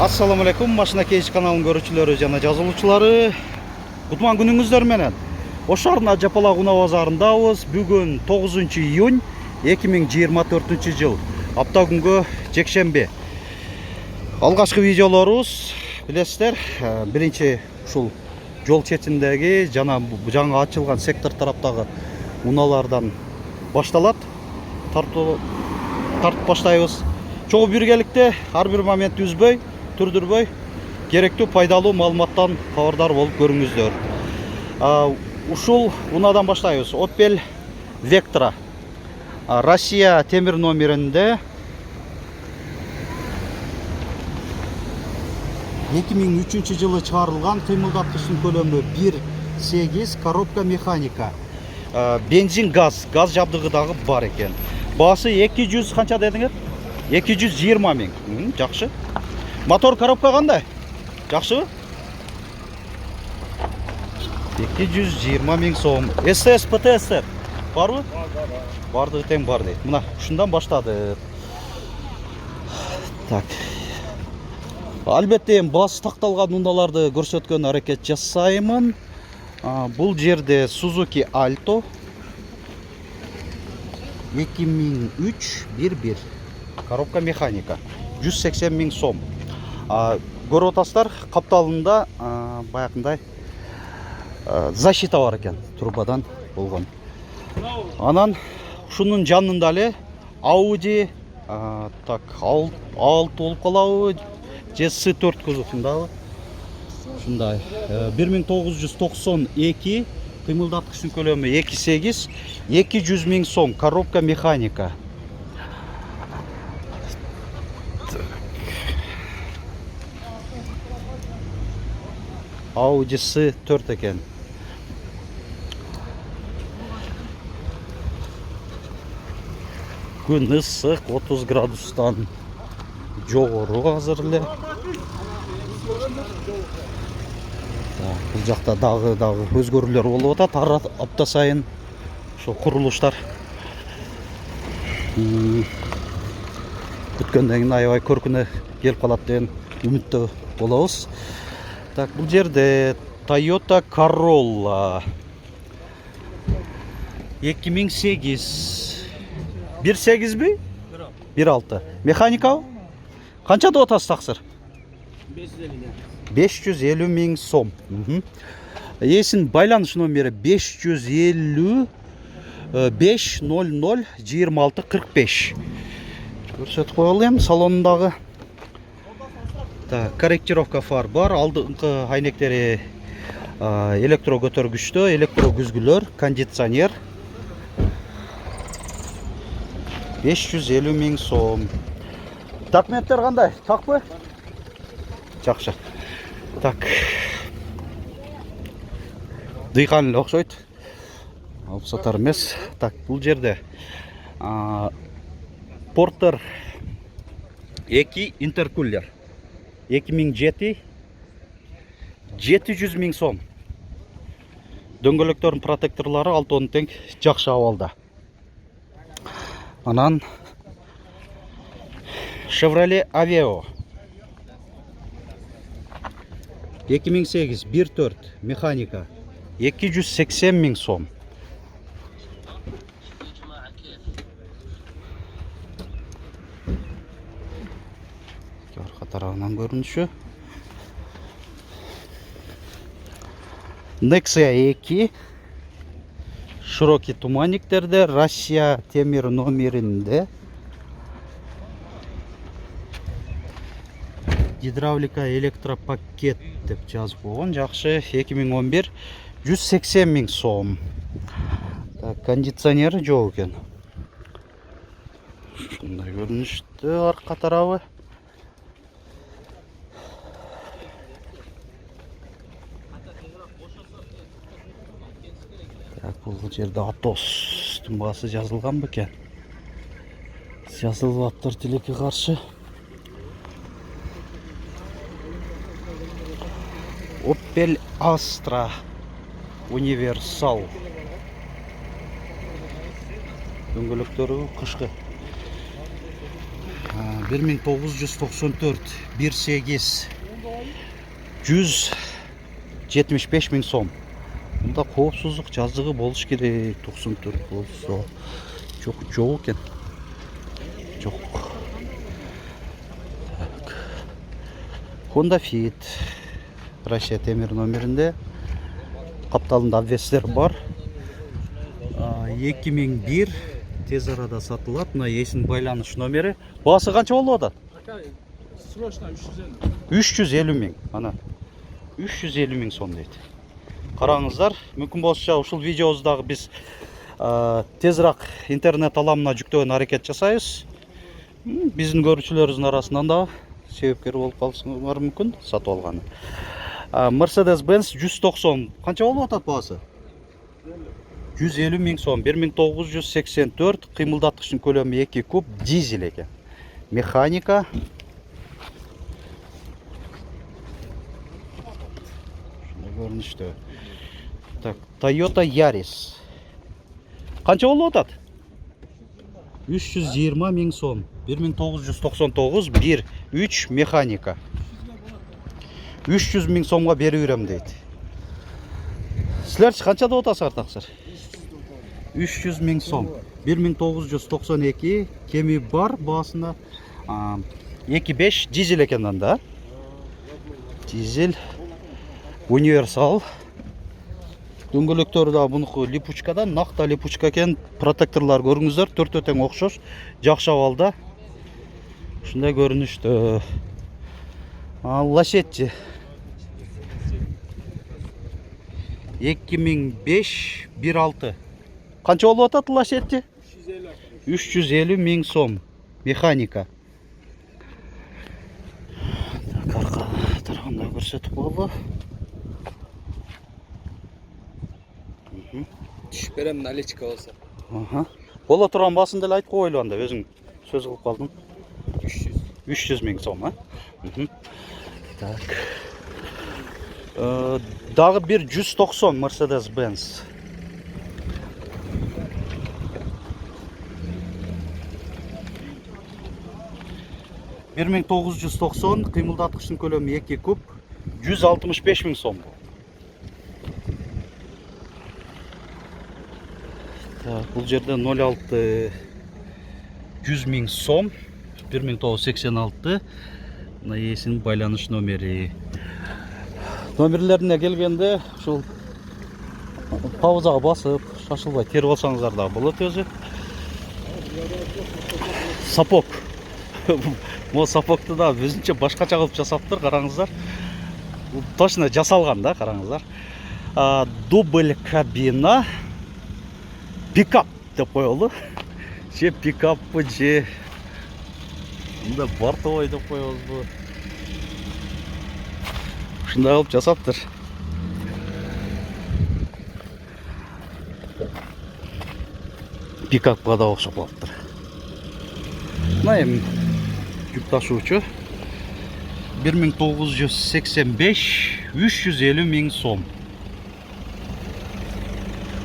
Assalamu alaikum, Машина Кейж каналының көрүүчүлөрү жана жазылуучулары. Кутман күнүңүздөр менен. Ош шаарына Жапалак унаа базарындабыз. Бүгүн 9 июнь 2024 жыл. Апта күнгө жекшембе. Алгачкы видеолорубуз билесиздер, биринчи ушул жол четиндеги жана жаңы ачылган сектор тараптагы унаалардан башталат. Тартып баштайбыз. Чогуу биргеликте ар бир моментти үзбөй, түрдүрбөй, керектүү пайдалуу маалыматтан кабардар болуп көрүңүздөр. Ушул унаадан баштайбыз. Opel Vectra. Россия темир номеринде 2003 жылы чыгарылган, кыймылдаткычтын көлөмү 1.8, коробка механика. Бензин, газ жабдыгы дагы бар экен. Баасы 200 канча дедиңер? 220 миң. Жакшы. Мотор, коробка кандай? Жакшыбы? 220 миң сом. СТС, ПТС барбы? Барды тең бар дейт. Мына ушундан баштады. Так. Албетте баасы такталган унааларды көрсөткөн аракет жасаймын. Бул жерде Suzuki Alto 2003 1.1. Коробка механика. 180 миң сом. Көрүп атасыздар, капталында баягындай защита бар экен, трубадан болгон. Анан ушунун жанында эле Audi так A6 болуп калабы, же S4 кузовундагы. Ушундай 1992, кыймылдаткычтын көлөмү 2.8, 200 миң сом, коробка механика. Audi S4 экен. Күн ысык, 30 градустан жогору азыр эле. Бул жакта дагы өзгөрүүлөр болуп атат, ар апта сайын ошо курулуштар. Күткөндөн кийин аябай көркүнө келип калат деген үмүттө болобуз. Так, бул жерде Toyota Corolla 2008. 1.8 1.6. Механикабы? Канча деп атасыз таксыр? 550 миң сом. Эсин байланыш номери 550 500 26 45. Көрсөтүп коелу эми салонундагы. Корректировка фар бар, алдыңкы айнектери электро көтөргүчтө, электро күзгүлөр, кондиционер. 550 миң сом. Документтер кандай? Такпы? Жакшы. Так. Дыйкан эле окшойт. Алып сатар эмес. Так, бул жерде Porter 2 интеркулер. 2007 700 миң сом. Дөңгөлөктөрдүн протекторлору 6 тең жакшы абалда. Анан Chevrolet Aveo 2008 1.4 механика 280 миң сом. Арка тарабынан көрүнүшү. Nexia 2 широкий туманниктерде, Россия темир номеринде. Гидравлика электропакет деп жазып койгон. Жакшы. 2011 180 миң сом. Так, кондиционери жок экен. Ушундай көрүнүштө арка тарабы. Бул жерде Атостун баасы жазылган бекен. Жазылып аттыр тилекке каршы. Opel Astra Universal. Дөңгөлөктөрү кышкы. 1994 1.8 175 ming сом. Бunda коопсуздук жаздыгы болуш керек. 94 болсо жок экен. Жок. Honda Fit Россия темир номеринде капталында обвестер бар. 2001 тез арада сатылат. Мына эсин байланыш номери. Баасы канча болуп атат? Срочно 350. 350 миң. Ана 350 миң сом дейт. Караңыздар, мүмкүн болсо ушул видеобуздагы биз тезирээк интернет аламына жүктөгөн аракет жасайбыз. Биздин көрүүчүлөрүбүздүн арасынан да себепкер болуп калышыңар мүмкүн сатып алганы. Mercedes-Benz 190 канча болуп атат баасы? 150 миң сом. 1984 кыймылдаткычтын көлөмү 2 куб дизель экен. Механика. Шундай көрүнүштө. Так, Toyota Yaris. Канча болуп атат? 320 миң сом. 1999 1.3 механика. 300 миң сомго берип берем дейт. Силерчи канча деп атасыңар таксыр? 300 миң сом. 1992 кеми бар баасында 2.5 дизель экен анда. Дизель универсал. Дөңгөлөктөрү да мунуку липучкадан, накта липучка экен. Протекторлор көрүңүздөр, төртөө тең окшош, жакшы абалда. Ушундай көрүнүштө. Лашетчи 2005 1.6. Канча болуп атат Лашетчи? 350 миң сом. Механика. Арка тарабында көрсөтүп болду. Түшүп берем наличка болсо. Бола турган баасын деле айтып коелу анда, өзүң сөз кылып калдың. 300 миң сом, Так. Дагы бир 190 Mercedes-Benz. Bir 1990 кыймылдаткычтын көлөмү 2 куб 165 миң сом. Так, бул жерде 06 100 миң сом. 1986 мына эсинин байланыш номери. Номерлерине келгенде ушул паузага басып, шашылбай терип алсаңыздар да болот өзү. Сапог. Мо сапогду да өзүнчө башкача кылып жасаптыр, караңыздар. Бул точно жасалган да, караңыздар. Дубль кабина. Пикап деп коелу. Же пикаппы, же мында бортовой деп коебузбу. Ушундай кылып жасаптыр. Пикапка да окшоп калыптыр. Мына эми жүк ташуучу 1985 350 миң сом.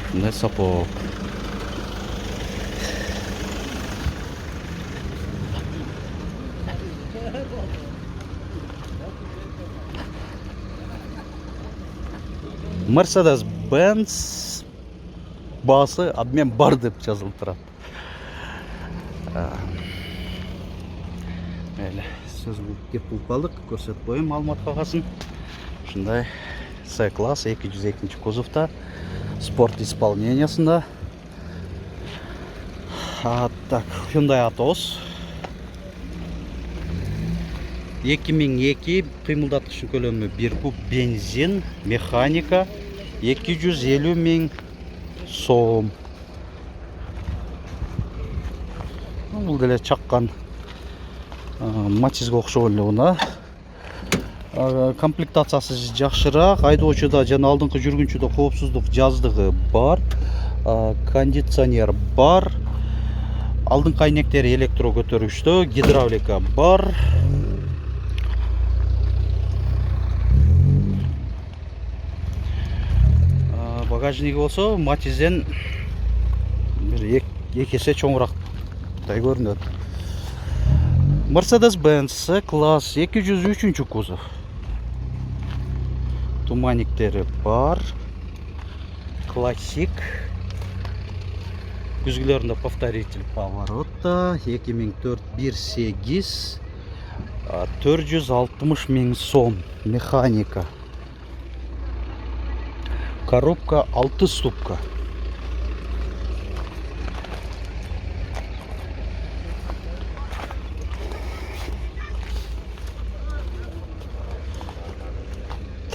Ушундай сапог. Mercedes-Benz баасы обмен бар деп жазылып турат. Сөз кеп болуп калдык, көрсөтүп коеюн маалымат кагасын. Ушундай C-класс 202 кузовта, спорт исполнениясында. Так, Hyundai Atos 2002 кыймылдаткычтын көлөмү 1 куб бензин, механика 250 миң сом. Бул деле чаккан Матизге окшоп эле уна. Комплектациясы жакшыраак, айдоочуда жана алдыңкы жүргүнчүдө коопсуздук жаздыгы бар. Кондиционер бар. Алдыңкы айнектери электро көтөрүштө, гидравлика бар. Багажниги болсо Матизден бир эки эсе чоңурактай көрүнөт. Mercedes-Benz C-класс 203 кузов. Туманниктері бар. Классик. Күзгілерінде повторитель поворота. 2004 1.8. 460 мың сом. Механика. Коробка 6 ступка.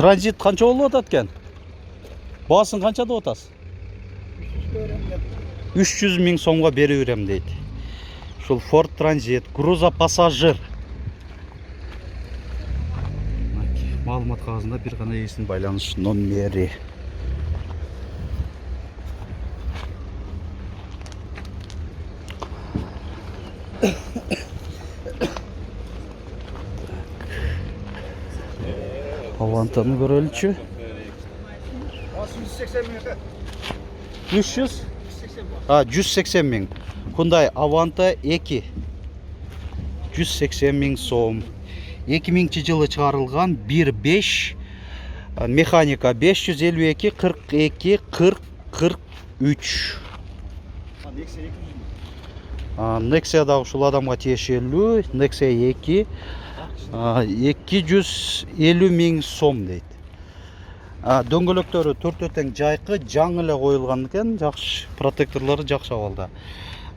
Транзит қанша болып атат екен? Басын қаншада отасыз? 300 мың сомға бері берем дейді. Шул Ford Transit, грузопассажир. Малымат қағазында бір ғана есін байланыш номері. Avanta'nı görölçü. 300? 180 мың. Hyundai Avanta 2. 180 мың сом. 2000 жылы шығарылған 1.5. Механика 552 42 40 43. Nexia-дағы шул адамға тиешелүү. Nexia 2. 250 мың сом дейді. Дөңгөлөктөрү төртөтең жайкы, жаңы эле коюлган экен, жакшы, протекторлору жакшы абалда.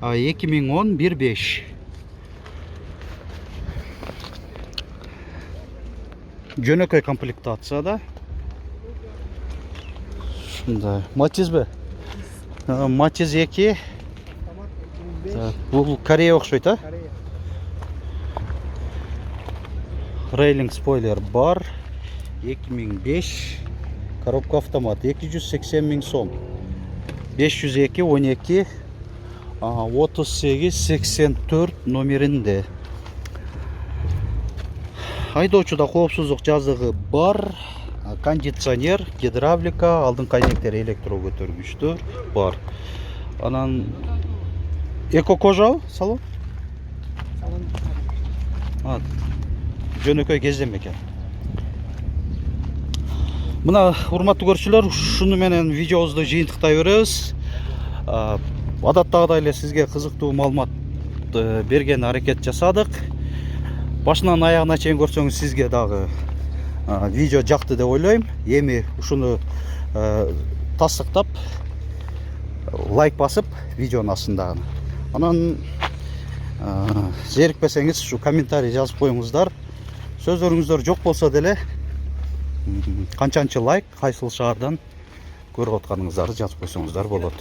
2010 1.5. Жөнөкөй комплектацияда. Шундай. Матизбе? Матиз 2. Бул Корея окшойт, а? Рейлинг спойлер бар. 2005. Коробка автомат 280 мың сом. 502 12 38 84 номеринде. Айдоочуда коопсуздук жазыгы бар. Кондиционер, гидравлика, алдын кайнектер электро көтөргүчтөр бар. Анан эко кожа салон? Жөнөкөй кездем экен. Мына урматтуу көрүүчүлөр, ушуну менен видеобузду жыйынтыктай беребиз. Адаттагыдай эле сизге кызыктуу маалымат берген аракет жасадык. Башынан аягына чейин көрсөңүз сизге дагы видео жакты деп ойлойм. Эми ушуну тастыктап лайк басып видеонун астында. Анан зерикпесеңиз ушу комментарий жазып коюңуздар. Сөздөрүңүздөр жок болсо деле канчанчы лайк, кайсыл шаардан көрүп атканыңыздарды жазып койсоңуздар болот.